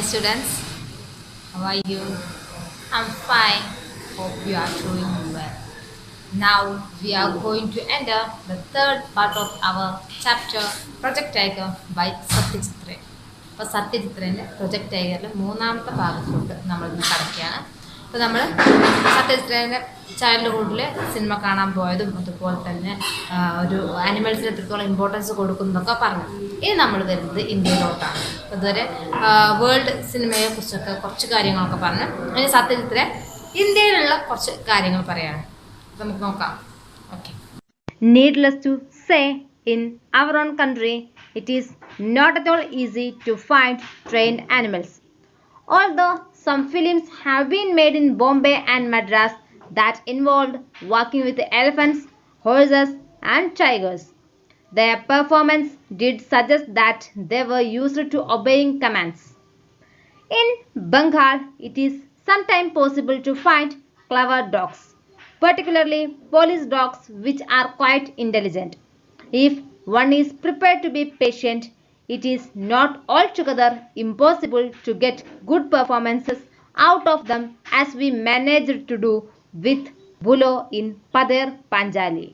students, how are you? I'm fine. Hope you are doing well. Now we are going to enter the third part of our chapter Project Tiger by Satyajitra. അപ്പോൾ സത്യജിത്രേൻ്റെ project ടൈഗറിൽ മൂന്നാമത്തെ ഭാഗത്തോട്ട് നമ്മളിന്ന് കടക്കുകയാണ്. അപ്പോൾ നമ്മൾ സത്യജിത്രേൻ്റെ ചൈൽഡ്ഹുഡിൽ cinema കാണാൻ പോയതും അതുപോലെ തന്നെ ഒരു ആനിമൽസിന് എത്രത്തോളം ഇമ്പോർട്ടൻസ് കൊടുക്കുന്നതൊക്കെ പറഞ്ഞു. ഇനി നമ്മൾ വരുന്നത് ഇന്ത്യയിലോട്ടാണ്. അപ്പോൾ ഇതുവരെ വേൾഡ് സിനിമയെ കുറിച്ചൊക്കെ കുറച്ച് കാര്യങ്ങളൊക്കെ പറഞ്ഞു. ഇനി സത്യജിത്ര ഇന്ത്യയിലുള്ള കുറച്ച് കാര്യങ്ങൾ പറയാണ്. അപ്പോൾ നമുക്ക് നോക്കാം. Okay. Needless to say, in our own country, it is not at all easy to find trained animals. Although some films have been made in Bombay and Madras that involved working with elephants, horses and tigers, their performance did suggest that they were used to obeying commands. In Bengal, it is sometimes possible to find clever dogs, particularly police dogs, which are quite intelligent. If one is prepared to be patient, it is not altogether impossible to get good performances out of them, as we managed to do with Bulo in Pader Panjali.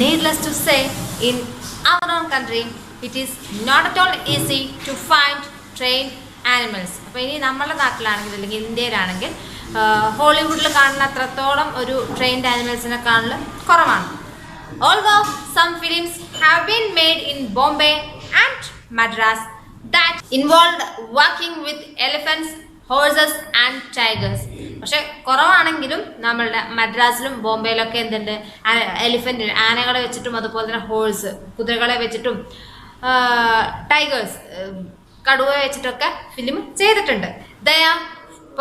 Needless to say, in our own country, it is not at all easy to find trained animals. അപ്പോൾ ഇനി നമ്മുടെ നാട്ടിലാണെങ്കിൽ അല്ലെങ്കിൽ ഇന്ത്യയിലാണെങ്കിൽ ഹോളിവുഡിൽ കാണുന്ന അത്രത്തോളം ഒരു trained ആനിമൽസിനെ കാണൽ കുറവാണ്. Although some films have been made in Bombay and Madras that involved working with elephants, horses and tigers. പക്ഷെ കുറവാണെങ്കിലും നമ്മളുടെ മദ്രാസിലും ബോംബെയിലൊക്കെ എന്തുണ്ട്, എലിഫന്റ് ആനകളെ വെച്ചിട്ടും അതുപോലെ തന്നെ ഹോഴ്സ് കുതിരകളെ വെച്ചിട്ടും ടൈഗേഴ്സ് കടുവയെ വെച്ചിട്ടൊക്കെ ഫിലിം ചെയ്തിട്ടുണ്ട്. Their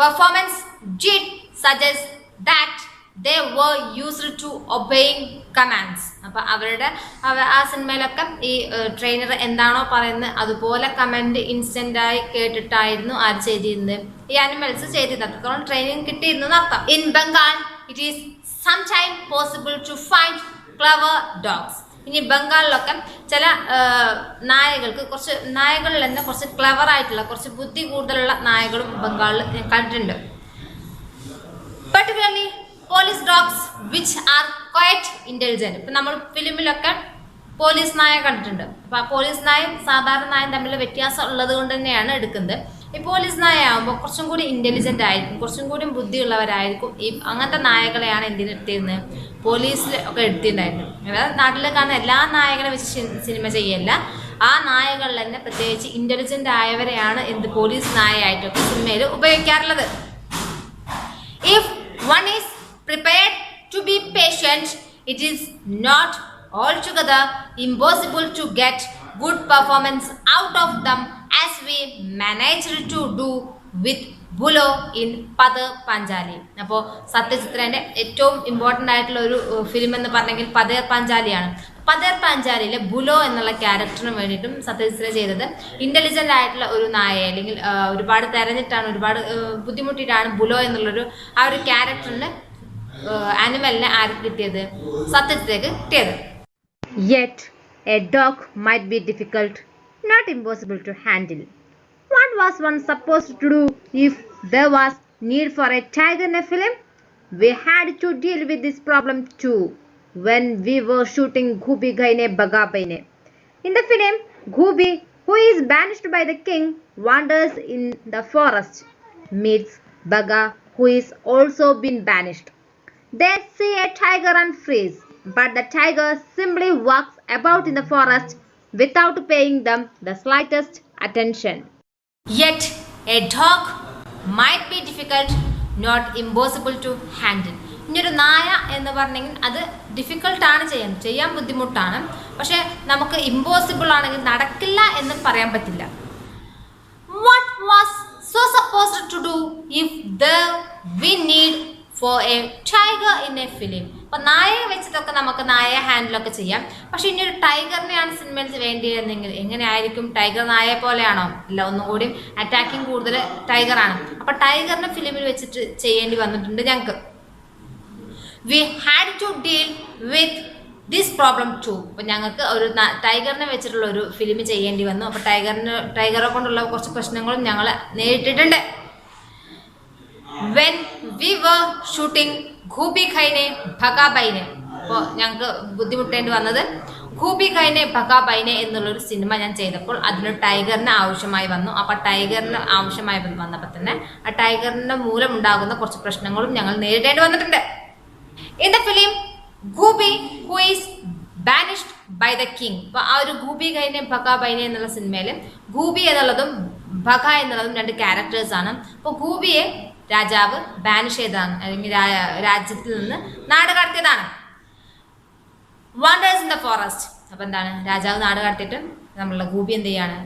performance did suggest that they were used to obeying commands. അപ്പോൾ ആ സിനിമയിലൊക്കെ ഈ ട്രെയിനർ എന്താണോ പറയുന്നത് അതുപോലെ കമാൻഡ് ഇൻസ്റ്റൻ്റായി കേട്ടിട്ടായിരുന്നു ആര് ചെയ്തിരുന്നത്, ഈ ആനിമൽസ് ചെയ്തിരുന്നത്. അത്രത്തോളം ട്രെയിനിങ് കിട്ടിയിരുന്നു എന്നർത്ഥം. In Bengal it is sometime possible to find clever dogs. ഇനി ബംഗാളിലൊക്കെ ചില നായകളിൽ തന്നെ കുറച്ച് ക്ലവർ ആയിട്ടുള്ള കുറച്ച് ബുദ്ധി കൂടുതലുള്ള നായകളും ബംഗാളിൽ ഞാൻ കണ്ടിട്ടുണ്ട്. Particularly police dogs which are quite intelligent. ഇപ്പം നമ്മൾ ഫിലിമിലൊക്കെ പോലീസ് നായ കണ്ടിട്ടുണ്ട്. അപ്പോൾ ആ പോലീസ് നായും സാധാരണ നായും തമ്മിൽ വ്യത്യാസം ഉള്ളത് കൊണ്ട് തന്നെയാണ് എടുക്കുന്നത്. ഈ പോലീസ് നായ ആകുമ്പോൾ കുറച്ചും കൂടി ഇൻ്റലിജൻ്റ് ആയിരിക്കും, കുറച്ചും കൂടി ബുദ്ധിയുള്ളവരായിരിക്കും. ഈ അങ്ങനത്തെ നായകളെയാണ് എന്തിന് എടുത്തിരുന്നത്, പോലീസിൽ ഒക്കെ എടുത്തിട്ടുണ്ടായിരുന്നു. അതായത് നാട്ടിൽ കാണുന്ന എല്ലാ നായകളെ വെച്ച് സിനിമ ചെയ്യല്ല, ആ നായകളിൽ തന്നെ പ്രത്യേകിച്ച് ഇൻ്റലിജൻ്റ് ആയവരെയാണ് എന്ത് പോലീസ് നായയായിട്ടൊക്കെ സിനിമയിൽ ഉപയോഗിക്കാറുള്ളത്. If one is prepared to be patient, it is not altogether impossible to get good performance out of them, as we managed to do with Bulo in Pader Panjali. അപ്പോൾ സത്യജിത്രേൻ്റെ ഏറ്റവും important ആയിട്ടുള്ള ഒരു film എന്ന് പറഞ്ഞെങ്കിൽ പതേർ പാഞ്ചാലിയാണ്. പതേർ പാഞ്ചാലിയിലെ ബുലോ എന്നുള്ള ക്യാരക്ടറിന് വേണ്ടിയിട്ടും സത്യജിത്ര ചെയ്തത് ഇൻ്റലിജൻ്റ് ആയിട്ടുള്ള ഒരു നായ, അല്ലെങ്കിൽ ഒരുപാട് തെരഞ്ഞിട്ടാണ് ഒരുപാട് ബുദ്ധിമുട്ടിയിട്ടാണ് ബുലോ എന്നുള്ളൊരു ആ ഒരു ക്യാരക്ടറിന് ആനിമലിനെ ആർക്ക് കിട്ടിയത്, സത്യജിത്രയ്ക്ക് കിട്ടിയത്. Yet a dog might be difficult, not impossible to handle. What was one supposed to do if there was need for a tiger in a film? We had to deal with this problem too when we were shooting Ghubi Gaine Baga Baine. In the film, Ghubi, who is banished by the king, wanders in the forest, meets Baga, who is also been banished. They see a tiger and freeze, but the tiger simply walks about in the forest without paying them the slightest attention. Yet a dog might be difficult, not impossible to handle. ഇനിയൊരു നായ എന്ന് പറഞ്ഞെങ്കിൽ അത് ഡിഫിക്കൽട്ടാണ് ചെയ്യാൻ ബുദ്ധിമുട്ടാണ്, പക്ഷെ നമുക്ക് impossible ആണെങ്കിൽ നടക്കില്ല എന്ന് പറയാൻ പറ്റില്ല. What was so supposed to do if we need for a tiger in a film? അപ്പോൾ നായയെ വെച്ചിട്ടൊക്കെ നമുക്ക് നായയെ ഹാൻഡിലൊക്കെ ചെയ്യാം, പക്ഷെ ഇനി ഒരു ടൈഗറിനെയാണ് സിനിമയിൽ വേണ്ടിയിരുന്നെങ്കിൽ എങ്ങനെയായിരിക്കും? ടൈഗർ നായയെ പോലെയാണോ? ഇല്ല, ഒന്നുകൂടി അറ്റാക്കിങ് കൂടുതൽ ടൈഗറാണ്. അപ്പോൾ ടൈഗറിനെ ഫിലിമിൽ വെച്ചിട്ട് ചെയ്യേണ്ടി വന്നിട്ടുണ്ട് ഞങ്ങൾക്ക്. We had to deal with this problem too. അപ്പം ഞങ്ങൾക്ക് ഒരു ടൈഗറിനെ വെച്ചിട്ടുള്ള ഒരു ഫിലിം ചെയ്യേണ്ടി വന്നു. അപ്പോൾ ടൈഗറെ കൊണ്ടുള്ള കുറച്ച് പ്രശ്നങ്ങളും ഞങ്ങൾ നേരിട്ടിട്ടുണ്ട്. വെൻ വി വർ ഷൂട്ടിംഗ് ഖൂബി ഖൈനെ ഭഗാബൈനെ, അപ്പോൾ ഞങ്ങൾക്ക് ബുദ്ധിമുട്ടേണ്ടി വന്നത് ഖൂബി ഖൈനെ ഭഗാബൈനെ എന്നുള്ളൊരു സിനിമ ഞാൻ ചെയ്തപ്പോൾ അതിനൊരു ടൈഗറിന് ആവശ്യമായി വന്നു. അപ്പോൾ ടൈഗറിന് ആവശ്യമായി വന്നപ്പോൾ തന്നെ ആ ടൈഗറിൻ്റെ മൂലം ഉണ്ടാകുന്ന കുറച്ച് പ്രശ്നങ്ങളും ഞങ്ങൾ നേരിടേണ്ടി വന്നിട്ടുണ്ട്. In the film Khoobi who is banished by the king. അപ്പോൾ ആ ഒരു ഖൂബി ഖൈനെ ഭഗാബൈനെ എന്നുള്ള സിനിമയിൽ ഖൂബി എന്നുള്ളതും ഭഗ എന്നുള്ളതും രണ്ട് ക്യാരക്ടേഴ്സാണ്. അപ്പോൾ ഖൂബിയെ രാജാവ് ബാനിഷ് ചെയ്തതാണ്, അല്ലെങ്കിൽ രാജ്യത്തിൽ നിന്ന് നാട് കടത്തിയതാണ്. Wanders in the forest. അപ്പൊ എന്താണ്, രാജാവ് നാട് കടത്തിയിട്ട് നമ്മളുടെ ഖൂബി എന്ത് ചെയ്യാണ്,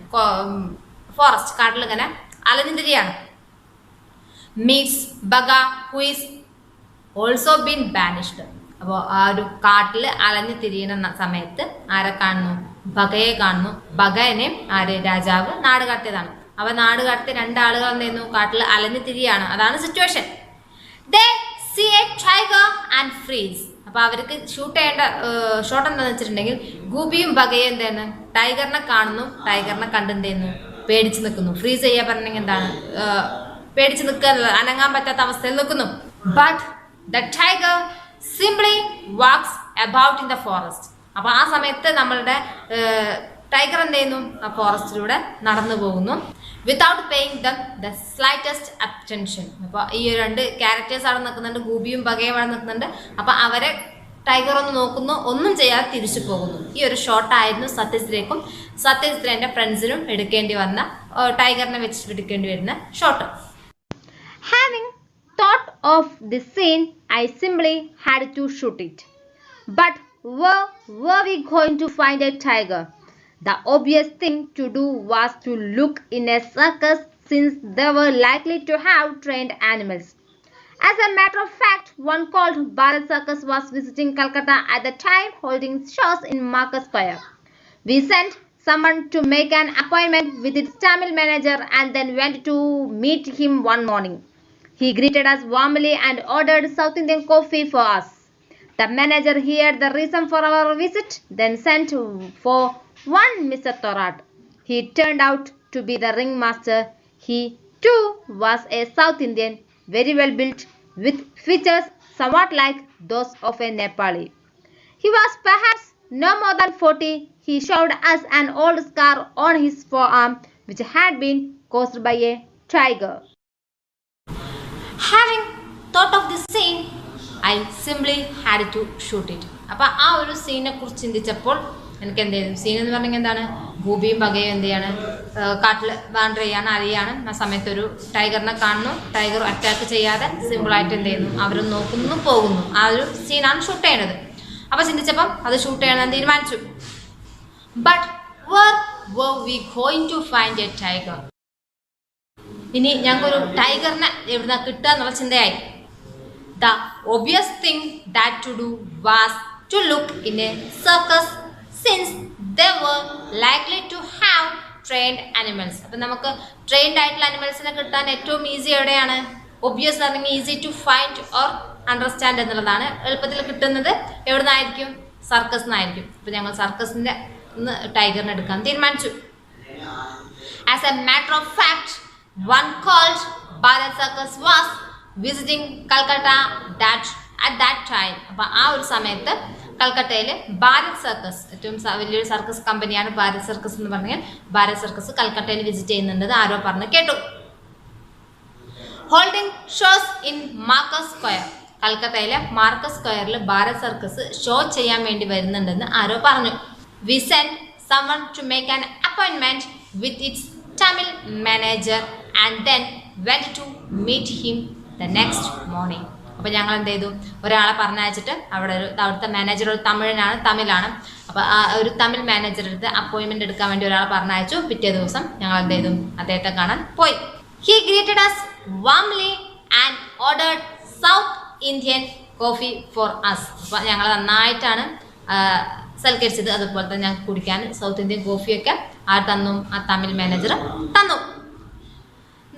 ഫോറസ്റ്റ് കാട്ടിൽ ഇങ്ങനെ അലഞ്ഞിരിയാണ്. Meets Bagha who is also been banished. അപ്പോൾ ആ ഒരു കാട്ടിൽ അലഞ്ഞു തിരിയുന്ന സമയത്ത് ആരെ കാണുന്നു, ബഗയെ കാണുന്നു. ബഗനെ ആര്, രാജാവ് നാട് കടത്തിയതാണ്. അവ നാട് കടത്തി രണ്ടാളുകൾ എന്ത് ചെയ്യുന്നു, കാട്ടിൽ അലഞ്ഞു തിരിയാണ്. അതാണ് situation. They see a tiger and freeze. അപ്പോൾ അവർക്ക് ഷൂട്ട് ചെയ്യേണ്ട ഷോട്ട് എന്താണെന്ന് വെച്ചിട്ടുണ്ടെങ്കിൽ ഖൂബിയും ബഗയും എന്താണ്, ടൈഗറിനെ കാണുന്നു. ടൈഗറിനെ കണ്ട് എന്ത് ചെയ്യുന്നു, പേടിച്ച് നിൽക്കുന്നു. ഫ്രീസ് ചെയ്യാൻ പറഞ്ഞെങ്കിൽ എന്താണ്, പേടിച്ച് നിൽക്കുക, അനങ്ങാൻ പറ്റാത്ത അവസ്ഥയിൽ നിൽക്കുന്നു. But the tiger simply walks about in the forest. അപ്പോൾ ആ സമയത്ത് നമ്മളുടെ ടൈഗർ എന്ത് ചെയ്യുന്നു, ആ ഫോറസ്റ്റിലൂടെ നടന്നു പോകുന്നു. Without paying them the slightest attention. അപ്പോൾ ഈ രണ്ട് ക്യാരക്ടേഴ്സ് അവിടെ നിൽക്കുന്നുണ്ട്, ഖൂബിയും ബഗയും അവിടെ നിൽക്കുന്നുണ്ട്. അപ്പോൾ അവരെ ടൈഗർ ഒന്ന് നോക്കുന്നു, ഒന്നും ചെയ്യാതെ തിരിച്ചു പോകുന്നു. ഈ ഒരു ഷോട്ടായിരുന്നു സത്യജിത്തേക്കും സത്യജിത്തേൻ്റെ ഫ്രണ്ട്സിനും എടുക്കേണ്ടി വന്ന, ടൈഗറിനെ വെച്ച് എടുക്കേണ്ടി വരുന്ന shot. Having thought of this scene, I simply had to shoot it. But where were we going to find a tiger? The obvious thing to do was to look in a circus, since they were likely to have trained animals. As a matter of fact, one called Bharat Circus was visiting Calcutta at the time, holding shows in Market Square. We sent someone to make an appointment with its Tamil manager and then went to meet him one morning. He greeted us warmly and ordered South Indian coffee for us. The manager heard the reason for our visit, then sent for one Mr. Thorat. He turned out to be the ringmaster. He too was a South Indian, very well built, with features somewhat like those of a Nepali. He was perhaps no more than 40. He showed us an old scar on his forearm, which had been caused by a tiger. Having thought of this scene, I simply had to shoot it. അപ്പോൾ ആ ഒരു സീനെ കുറിച്ച് ചിന്തിച്ചപ്പോൾ എനിക്ക് എന്ത് ചെയ്തു, scene എന്ന് പറഞ്ഞെങ്കിൽ എന്താണ്, ഖൂബിയും ബഗയും എന്ത് ചെയ്യാണ്, കാട്ടിൽ വാണ്ടർ ചെയ്യാണ്, അറിയാണ്. ആ സമയത്ത് ഒരു ടൈഗറിനെ കാണുന്നു. ടൈഗർ അറ്റാക്ക് ചെയ്യാതെ സിമ്പിളായിട്ട് എന്ത് ചെയ്യുന്നു, അവർ നോക്കുന്നു, പോകുന്നു. ആ ഒരു സീനാണ് ഷൂട്ട് ചെയ്യണത്. അപ്പോൾ ചിന്തിച്ചപ്പം അത് ഷൂട്ട് ചെയ്യണമെന്ന് തീരുമാനിച്ചു. But where were we going to find a tiger? ഇനി ഞങ്ങൾക്കൊരു ടൈഗറിനെ എവിടുന്ന കിട്ടുക എന്നുള്ള ചിന്തയായി. The obvious thing that to do was to look in a circus, since they were likely to have trained animals. അപ്പം നമുക്ക് ട്രെയിൻഡ് ആയിട്ടുള്ള അനിമൽസിനെ കിട്ടാൻ ഏറ്റവും ഈസി എവിടെയാണ്, ഒബ്വിയസ് അല്ലെങ്കിൽ easy to find or understand എന്നുള്ളതാണ്. എളുപ്പത്തിൽ കിട്ടുന്നത് എവിടെ നിന്നായിരിക്കും, സർക്കസ് നിന്നായിരിക്കും. അപ്പം ഞങ്ങൾ സർക്കസിൻ്റെ ടൈഗറിനെ എടുക്കാൻ തീരുമാനിച്ചു. As a matter of fact, one called Bharat Circus was visiting Calcutta at that time. അപ്പോൾ ആ ഒരു സമയത്ത് കൽക്കട്ടയിൽ ഭാരത് സർക്കസ്, ഏറ്റവും വലിയൊരു സർക്കസ് കമ്പനിയാണ് ഭാരത് സർക്കസ് എന്ന് പറഞ്ഞാൽ, ഭാരത് സർക്കസ് കൽക്കട്ടയിൽ വിസിറ്റ് ചെയ്യുന്നുണ്ട് ആരോ പറഞ്ഞ് കേട്ടു. Holding shows in Marcus square. കൽക്കട്ടയിലെ മാർക്കസ് സ്ക്വയറിൽ ഭാരത് സർക്കസ് ഷോ ചെയ്യാൻ വേണ്ടി വരുന്നുണ്ടെന്ന് ആരോ പറഞ്ഞു. We send someone to make an appointment with its Tamil manager and then went to meet him the next morning. അപ്പോൾ ഞങ്ങൾ എന്ത് ചെയ്തു, ഒരാളെ പറഞ്ഞയച്ചിട്ട് അവിടുത്തെ മാനേജർ ഒരു തമിഴാണ്. അപ്പോൾ ആ ഒരു തമിഴ് മാനേജറുടെ അടുത്ത് അപ്പോയിൻമെൻറ്റ് എടുക്കാൻ വേണ്ടി ഒരാളെ പറഞ്ഞയച്ചു. പിറ്റേ ദിവസം ഞങ്ങൾ എന്ത് ചെയ്തു, അദ്ദേഹത്തെ കാണാൻ പോയി. He greeted us warmly and ordered South Indian coffee for us. അപ്പോൾ ഞങ്ങൾ നന്നായിട്ടാണ് സൽക്കരിച്ചത്. അതുപോലെ തന്നെ ഞങ്ങൾക്ക് കുടിക്കാൻ സൗത്ത് ഇന്ത്യൻ കോഫിയൊക്കെ തന്നു, ആ തമിഴ് മാനേജർ തന്നു.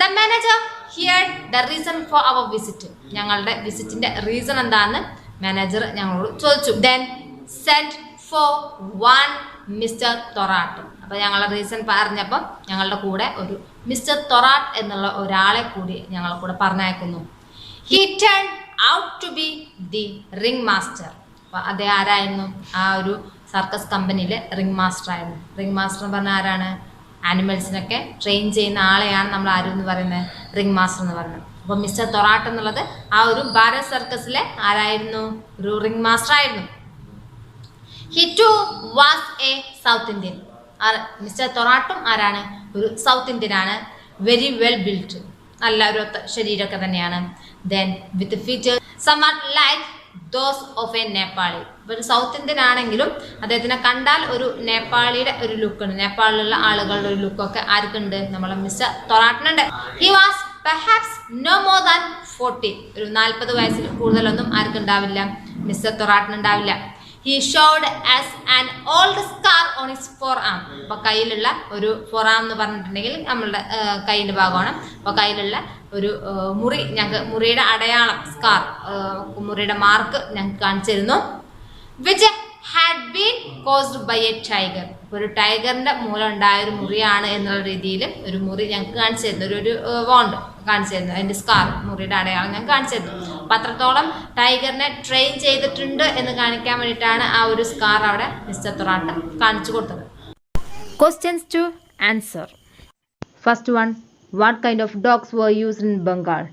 The manager hear the reason for our visit. ഞങ്ങളുടെ വിസിറ്റിന്റെ റീസൺ എന്താണെന്ന് മാനേജർ ഞങ്ങളോട് ചോദിച്ചു. Then sent for one Mr. Thorat. അപ്പോൾ ഞങ്ങൾ റീസൺ പറഞ്ഞപ്പോൾ ഞങ്ങളുടെ കൂടെ ഒരു മിസ്റ്റർ തൊറാട്ട് എന്നുള്ള ഒരാളെ കൂടി ഞങ്ങളെ കൂടെ പറഞ്ഞയക്കുന്നു. He turned out to be the ring master. അപ്പോൾ അതേ ആരായിരുന്നു? ആ ഒരു സർക്കസ് കമ്പനിയിലെ റിംഗ് മാസ്റ്റർ ആയിരുന്നു. റിംഗ് മാസ്റ്റർ എന്ന് പറഞ്ഞാൽ ആരാണ്? ആനിമൽസിനൊക്കെ ട്രെയിൻ ചെയ്യുന്ന ആളെയാണ് നമ്മൾ ആരും എന്ന് പറയുന്നത് റിംഗ് മാസ്റ്റർ എന്ന് പറയുന്നത്. അപ്പോൾ മിസ്റ്റർ തൊറാട്ട് എന്നുള്ളത് ആ ഒരു ഭാരത് സർക്കസിലെ ആരായിരുന്നു? ഒരു റിംഗ് മാസ്റ്റർ ആയിരുന്നു. He too was a South Indian. Mister തൊറാട്ടും ആരാണ്? ഒരു സൗത്ത് ഇന്ത്യൻ ആണ്. വെരി വെൽ ബിൽറ്റ്, നല്ല ഒരു ശരീരമൊക്കെ തന്നെയാണ്. Then with features somewhat like those of a Nepali. ഒരു സൗത്ത് ഇന്ത്യൻ ആണെങ്കിലും അദ്ദേഹത്തിനെ കണ്ടാൽ ഒരു നേപ്പാളിയുടെ ഒരു ലുക്കുണ്ട്. നേപ്പാളിലുള്ള ആളുകളുടെ ഒരു ലുക്കൊക്കെ ആർക്കുണ്ട്? നമ്മളെ mister തൊറാട്ടിനുണ്ട്. He was perhaps no more than 40. ഒരു 40 വയസ്സിൽ കൂടുതലൊന്നും ആർക്കുണ്ടാവില്ല? Mister തൊറാട്ടിനുണ്ടാവില്ല. He showed us an old scar on his forearm. അപ്പോൾ കയ്യിലുള്ള ഒരു forearm എന്ന് പറഞ്ഞിട്ടുണ്ടെങ്കിൽ നമ്മളുടെ കൈയിൻ്റെ ഭാഗമാണ്. അപ്പോൾ കയ്യിലുള്ള ഒരു മുറി, ഞങ്ങൾക്ക് മുറിയുടെ അടയാളം, സ്കാർ, മുറിയുടെ മാർക്ക് ഞങ്ങൾക്ക് കാണിച്ചിരുന്നു. Which had been caused by a tiger. ഒരു ടൈഗറിൻ്റെ മൂലം ഉണ്ടായ ഒരു മുറിയാണ് എന്നുള്ള രീതിയിൽ ഒരു മുറി ഞങ്ങൾക്ക് കാണിച്ചിരുന്നു. ഒരു വോണ്ട് കാണിച്ചിരുന്നു. അതിൻ്റെ സ്കാർ, മുറിയുടെ അടയാളം ഞങ്ങൾക്ക് കാണിച്ചിരുന്നു. അപ്പം അത്രത്തോളം ടൈഗറിനെ ട്രെയിൻ ചെയ്തിട്ടുണ്ട് എന്ന് കാണിക്കാൻ വേണ്ടിയിട്ടാണ് ആ ഒരു സ്കാർ അവിടെ മിസ്റ്റർ തൊറാട്ട് കാണിച്ചു കൊടുത്തത്. Questions to answer. First one, what kind of dogs were used in Bengal?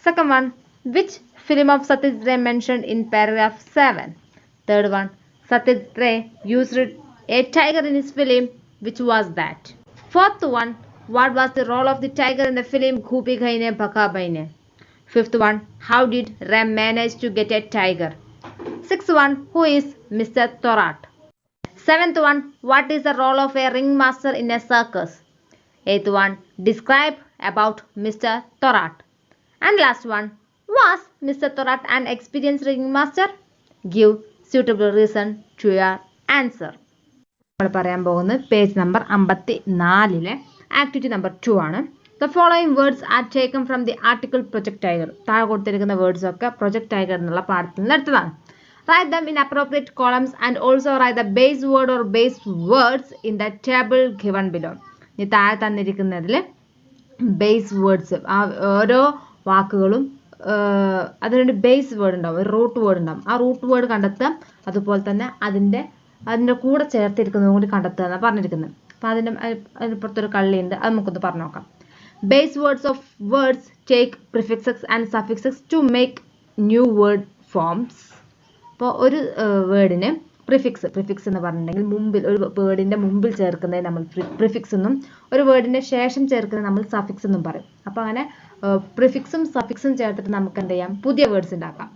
Second one, which film of Satyajit Ray mentioned in paragraph 7? Third one, Satyajit Ray used a tiger in his film. Which was that? Fourth one, what was the role of the tiger in the film Ghubi Ghaine Bhaka Baine? Fifth one, how did Ram manage to get a tiger? Sixth one, who is Mr. Thorat? Seventh one, what is the role of a ringmaster in a circus? Eighth one, describe about Mr. Thorat. And last one, was Mr. Thorat an experienced ringmaster? Give suitable reason to your answer. നമ്മൾ പറയാൻ പോകുന്നത് page number 54 activity number 2 ആണ്. The following words are taken from the article Project Tiger. താഴെ കൊടുത്തിരിക്കുന്ന words ഒക്കെ project tiger എന്നുള്ള പാഠത്തിൽ നിന്ന് എടുത്തതാണ്. Write them in appropriate columns and also write the base word or base words in the table given below. ഈ താഴെ തന്നിരിക്കുന്നതിൽ base words, ആ ഓരോ വാക്കുകളും അതിനൊരു ബേസ് വേർഡ് ഉണ്ടാവും, ഒരു റൂട്ട് വേർഡ് ഉണ്ടാവും. ആ റൂട്ട് വേർഡ് കണ്ടെത്തുക, അതുപോലെ തന്നെ അതിൻ്റെ കൂടെ ചേർത്തിരിക്കുന്നതും കൂടി കണ്ടെത്തുക എന്നാണ് പറഞ്ഞിരിക്കുന്നത്. അപ്പോൾ അതിനപ്പുറത്തൊരു കള്ളിയുണ്ട്, അത് നമുക്കൊന്ന് പറഞ്ഞു നോക്കാം. Base words of words take prefixes and suffixes to make new word forms. അപ്പോൾ ഒരു വേർഡിന് പ്രിഫിക്സ് എന്ന് പറഞ്ഞിട്ടുണ്ടെങ്കിൽ മുമ്പിൽ, ഒരു വേർഡിൻ്റെ മുമ്പിൽ ചേർക്കുന്നത് നമ്മൾ പ്രിഫിക്സ് എന്നും ഒരു വേർഡിൻ്റെ ശേഷം ചേർക്കുന്നത് നമ്മൾ സഫിക്സ് എന്നും പറയും. അപ്പോൾ അങ്ങനെ പ്രിഫിക്സും സഫിക്സും ചേർത്തിട്ട് നമുക്ക് എന്ത് ചെയ്യാം? പുതിയ വേർഡ്സ് ഉണ്ടാക്കാം.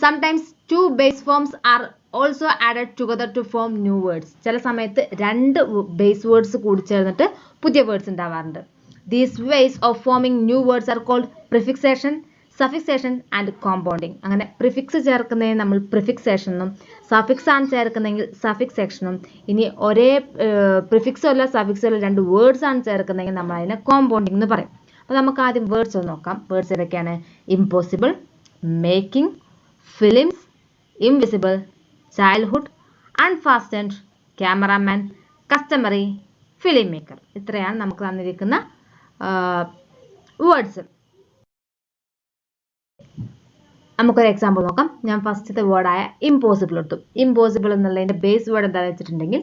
Sometimes 2 base forms are also added together to form new words. ചില സമയത്ത് 2 ബേസ് വേർഡ്സ് കൂടി ചേർന്നിട്ട് പുതിയ വേർഡ്സ് ഉണ്ടാവാറുണ്ട്. These ways of forming new words are called prefixation, suffixation and compounding. അങ്ങനെ പ്രിഫിക്സ് ചേർക്കുന്നതിന് നമ്മൾ പ്രിഫിക്സേഷൻ എന്നും സഫിക്സ് ആണ് ചേർക്കുന്നതെങ്കിൽ സഫിക്സേഷനും, ഇനി ഒരേ പ്രിഫിക്സോ അല്ല സഫിക്സോ അല്ല 2 വേർഡ്സ് ആണ് ചേർക്കുന്നതെങ്കിൽ നമ്മൾ അതിനെ കോമ്പൗണ്ടിങ് എന്ന് പറയും. അപ്പോൾ നമുക്ക് ആദ്യം വേർഡ്സ് ഒന്ന് നോക്കാം. വേർഡ്സ് ഏതൊക്കെയാണ്? Impossible, making, films, invisible, childhood, unfastened, cameraman, customary, film maker. ഇത്രയാണ് നമുക്ക് തന്നിരിക്കുന്ന വേർഡ്സ്. നമുക്കൊരു എക്സാമ്പിൾ നോക്കാം. ഞാൻ ഫസ്റ്റത്തെ വേർഡായ ഇമ്പോസിബിൾ എടുത്തു. ഇമ്പോസിബിൾ എന്നുള്ളതിൻ്റെ ബേസ് വേർഡ് എന്താണെന്ന് വെച്ചിട്ടുണ്ടെങ്കിൽ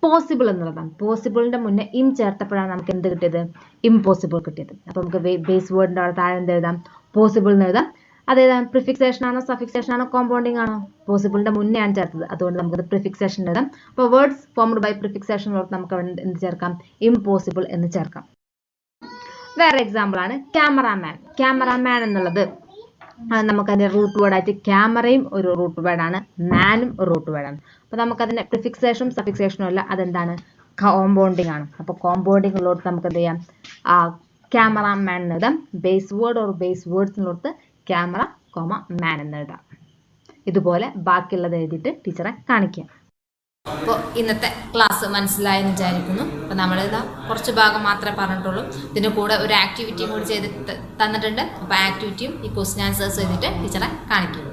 പോസിബിൾ എന്നുള്ളതാണ്. പോസിബിളിൻ്റെ മുന്നേ ഇം ചേർത്തപ്പോഴാണ് നമുക്ക് എന്ത് കിട്ടിയത്? ഇമ്പോസിബിൾ കിട്ടിയത്. അപ്പോൾ നമുക്ക് ബേസ് വേർഡിൻ്റെ അവിടെ താഴെ എന്ത് എഴുതാം? പോസിബിൾ എന്ന് എഴുതാം. അതേതാ? പ്രിഫിക്സേഷൻ ആണോ സഫിക്സേഷൻ ആണോ കോമ്പൗണ്ടിങ് ആണോ? പോസിബിളിൻ്റെ മുന്നേ ആണ് ചേർത്തത്, അതുകൊണ്ട് നമുക്കത് പ്രിഫിക്സേഷൻ എഴുതാം. അപ്പോൾ വേർഡ്സ് ഫോംഡ് ബൈ പ്രിഫിക്സേഷൻ നമുക്ക് എന്ത് ചേർക്കാം? ഇമ്പോസിബിൾ എന്ന് ചേർക്കാം. വേറെ എക്സാമ്പിൾ ആണ് ക്യാമറാമാൻ. ക്യാമറാമാൻ എന്നുള്ളത് നമുക്കതിൻ്റെ റൂട്ട് വേർഡായിട്ട് ക്യാമറയും ഒരു റൂട്ട് വേർഡാണ്, മാനും ഒരു റൂട്ട് വേർഡാണ്. അപ്പോൾ നമുക്കതിൻ്റെ പ്രിഫിക്സേഷനും സഫിക്സേഷനും അല്ല, അതെന്താണ്? കോമ്പൗണ്ടിങ് ആണ്. അപ്പോൾ കോമ്പൗണ്ടിങ് ഉള്ളോട്ട് നമുക്ക് എന്ത് ചെയ്യാം? ക്യാമറാമാൻ എന്ന് എഴുതാം. Base word or base words എന്നുള്ളത് ക്യാമറ, മാൻ എന്ന് എഴുതാം. ഇതുപോലെ ബാക്കിയുള്ളത് എഴുതിയിട്ട് ടീച്ചറെ കാണിക്കാം. അപ്പോൾ ഇന്നത്തെ ക്ലാസ് മനസ്സിലായെന്ന് വിചാരിക്കുന്നു. അപ്പോൾ നമ്മളിതാ കുറച്ച് ഭാഗം മാത്രമേ പറഞ്ഞിട്ടുള്ളൂ. ഇതിൻ്റെ കൂടെ ഒരു ആക്ടിവിറ്റിയും കൂടി ചെയ്ത് തന്നിട്ടുണ്ട്. അപ്പോൾ ആക്ടിവിറ്റിയും ഈ ക്വസ്റ്റ്യൻ ആൻസേഴ്സ് ചെയ്തിട്ട് ടീച്ചറെ കാണിക്കും.